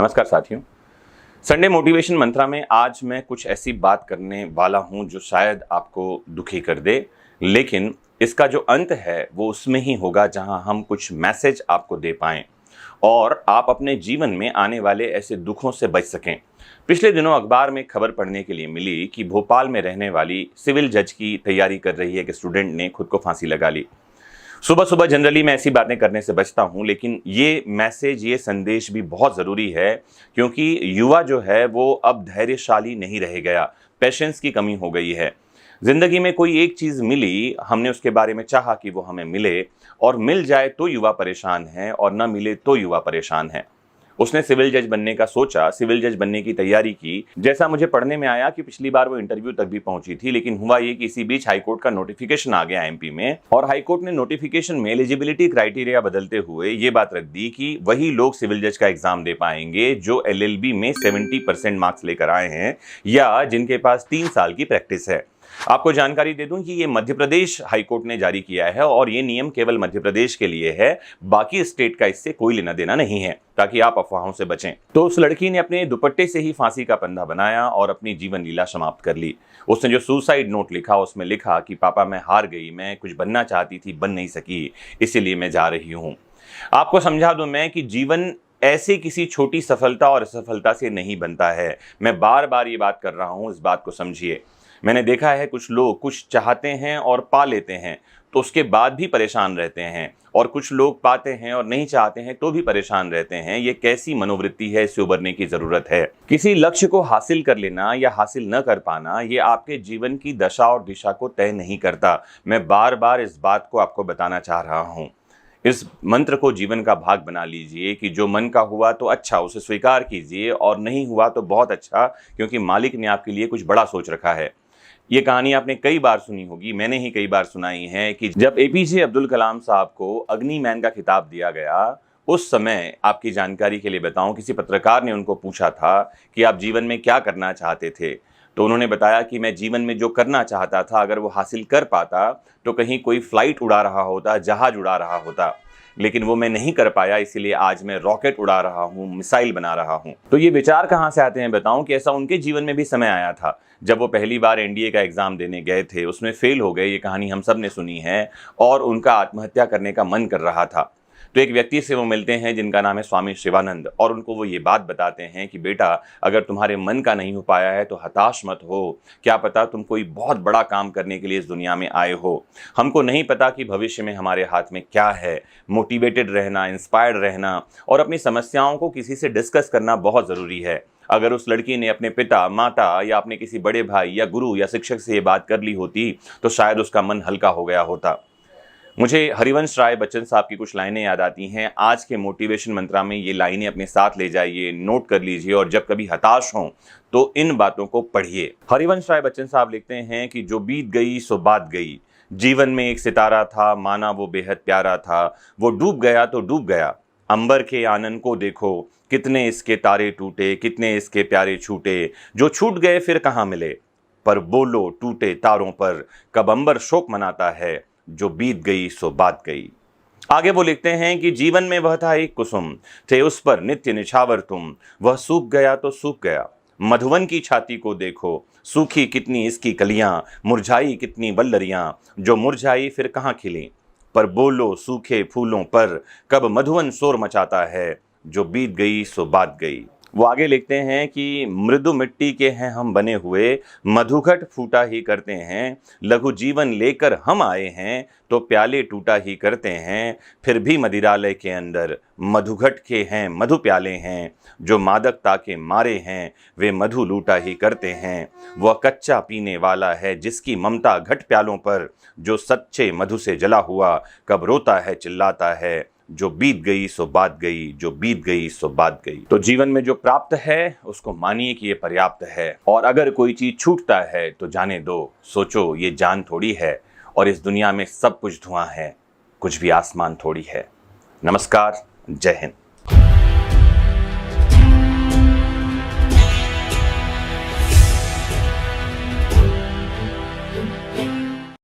नमस्कार साथियों। Sunday motivation मंत्रा में आज मैं कुछ ऐसी बात करने वाला हूं जो शायद आपको दुखी कर दे, लेकिन इसका जो अंत है वो उसमें ही होगा जहां हम कुछ मैसेज आपको दे पाएं और आप अपने जीवन में आने वाले ऐसे दुखों से बच सकें। पिछले दिनों अखबार में खबर पढ़ने के लिए मिली कि भोपाल में रहने वाली सिविल जज की तैयारी कर रही एक स्टूडेंट ने खुद को फांसी लगा ली। सुबह सुबह जनरली मैं ऐसी बातें करने से बचता हूं, लेकिन ये मैसेज, ये संदेश भी बहुत ज़रूरी है क्योंकि युवा जो है वो अब धैर्यशाली नहीं रह गया, पेशेंस की कमी हो गई है। ज़िंदगी में कोई एक चीज़ मिली, हमने उसके बारे में चाहा कि वो हमें मिले और मिल जाए तो युवा परेशान है और न मिले तो युवा परेशान है। उसने सिविल जज बनने का सोचा, सिविल जज बनने की तैयारी की। जैसा मुझे पढ़ने में आया कि पिछली बार वो इंटरव्यू तक भी पहुंची थी, लेकिन हुआ ये कि इसी बीच हाईकोर्ट का नोटिफिकेशन आ गया एमपी में और हाईकोर्ट ने नोटिफिकेशन में एलिजिबिलिटी क्राइटेरिया बदलते हुए ये बात रख दी कि वही लोग सिविल जज का एग्जाम दे पाएंगे जो एलएलबी में 70% मार्क्स लेकर आए हैं या जिनके पास 3 साल की प्रैक्टिस है। आपको जानकारी दे दूं कि ये मध्य प्रदेश हाईकोर्ट ने जारी किया है और ये नियम केवल मध्य प्रदेश के लिए है, बाकी स्टेट का इससे कोई लेना देना नहीं है, ताकि आप अफवाहों से बचें। तो उस लड़की ने अपने दुपट्टे से ही फांसी का फंदा बनाया और अपनी जीवन लीला समाप्त कर ली। उसने जो सुसाइड नोट लिखा उसमें लिखा कि पापा मैं हार गई, मैं कुछ बनना चाहती थी, बन नहीं सकी, इसीलिए मैं जा रही हूँ। आपको समझा दूं मैं कि जीवन ऐसे किसी छोटी सफलता और असफलता से नहीं बनता है। मैं बार बार ये बात कर रहा हूँ, इस बात को समझिए। मैंने देखा है कुछ लोग कुछ चाहते हैं और पा लेते हैं तो उसके बाद भी परेशान रहते हैं, और कुछ लोग पाते हैं और नहीं चाहते हैं तो भी परेशान रहते हैं। ये कैसी मनोवृत्ति है, इससे उबरने की जरूरत है। किसी लक्ष्य को हासिल कर लेना या हासिल न कर पाना ये आपके जीवन की दशा और दिशा को तय नहीं करता। मैं बार बार इस बात को आपको बताना चाह रहा हूँ। इस मंत्र को जीवन का भाग बना लीजिए कि जो मन का हुआ तो अच्छा, उसे स्वीकार कीजिए, और नहीं हुआ तो बहुत अच्छा, क्योंकि मालिक ने आपके लिए कुछ बड़ा सोच रखा है। ये कहानी आपने कई बार सुनी होगी, मैंने ही कई बार सुनाई है कि जब एपीजे अब्दुल कलाम साहब को अग्नि मैन का खिताब दिया गया, उस समय आपकी जानकारी के लिए बताऊं, किसी पत्रकार ने उनको पूछा था कि आप जीवन में क्या करना चाहते थे, तो उन्होंने बताया कि मैं जीवन में जो करना चाहता था अगर वो हासिल कर पाता तो कहीं कोई फ्लाइट उड़ा रहा होता, जहाज उड़ा रहा होता, लेकिन वो मैं नहीं कर पाया, इसीलिए आज मैं रॉकेट उड़ा रहा हूँ, मिसाइल बना रहा हूँ। तो ये विचार कहाँ से आते हैं बताऊं कि ऐसा उनके जीवन में भी समय आया था जब वो पहली बार एनडीए का एग्जाम देने गए थे, उसमें फेल हो गए, ये कहानी हम सब ने सुनी है, और उनका आत्महत्या करने का मन कर रहा था। तो एक व्यक्ति से वो मिलते हैं जिनका नाम है स्वामी शिवानंद, और उनको वो ये बात बताते हैं कि बेटा अगर तुम्हारे मन का नहीं हो पाया है तो हताश मत हो, क्या पता तुम कोई बहुत बड़ा काम करने के लिए इस दुनिया में आए हो। हमको नहीं पता कि भविष्य में हमारे हाथ में क्या है। मोटिवेटेड रहना, इंस्पायर्ड रहना और अपनी समस्याओं को किसी से डिस्कस करना बहुत ज़रूरी है। अगर उस लड़की ने अपने पिता, माता या अपने किसी बड़े भाई या गुरु या शिक्षक से ये बात कर ली होती तो शायद उसका मन हल्का हो गया होता। मुझे हरिवंश राय बच्चन साहब की कुछ लाइनें याद आती हैं। आज के मोटिवेशन मंत्रा में ये लाइनें अपने साथ ले जाइए, नोट कर लीजिए, और जब कभी हताश हों तो इन बातों को पढ़िए। हरिवंश राय बच्चन साहब लिखते हैं कि जो बीत गई सो बात गई, जीवन में एक सितारा था, माना वो बेहद प्यारा था, वो डूब गया तो डूब गया, अंबर के आनंद को देखो, कितने इसके तारे टूटे, कितने इसके प्यारे छूटे, जो छूट गए फिर कहाँ मिले, पर बोलो टूटे तारों पर, कब अंबर शोक मनाता है, जो बीत गई सो बात गई। आगे वो लिखते हैं कि जीवन में वह था एक कुसुम, थे उस पर नित्य निछावर तुम, वह सूख गया तो सूख गया, मधुवन की छाती को देखो, सूखी कितनी इसकी कलियां, मुरझाई कितनी वल्लरियां, जो मुरझाई फिर कहाँ खिली, पर बोलो सूखे फूलों पर, कब मधुवन शोर मचाता है, जो बीत गई सो बात गई। वो आगे लिखते हैं कि मृदु मिट्टी के हैं हम बने हुए, मधुघट फूटा ही करते हैं, लघु जीवन लेकर हम आए हैं तो प्याले टूटा ही करते हैं, फिर भी मदिरालय के अंदर मधुघट के हैं मधु प्याले हैं, जो मादकता के मारे हैं वे मधु लूटा ही करते हैं, वह कच्चा पीने वाला है जिसकी ममता घट प्यालों पर, जो सच्चे मधु से जला हुआ कब रोता है चिल्लाता है, जो बीत गई सो बात गई, जो बीत गई सो बात गई। तो जीवन में जो प्राप्त है उसको मानिए कि ये पर्याप्त है, और अगर कोई चीज छूटता है तो जाने दो, सोचो ये जान थोड़ी है, और इस दुनिया में सब कुछ धुआं है, कुछ भी आसमान थोड़ी है। नमस्कार, जय हिंद।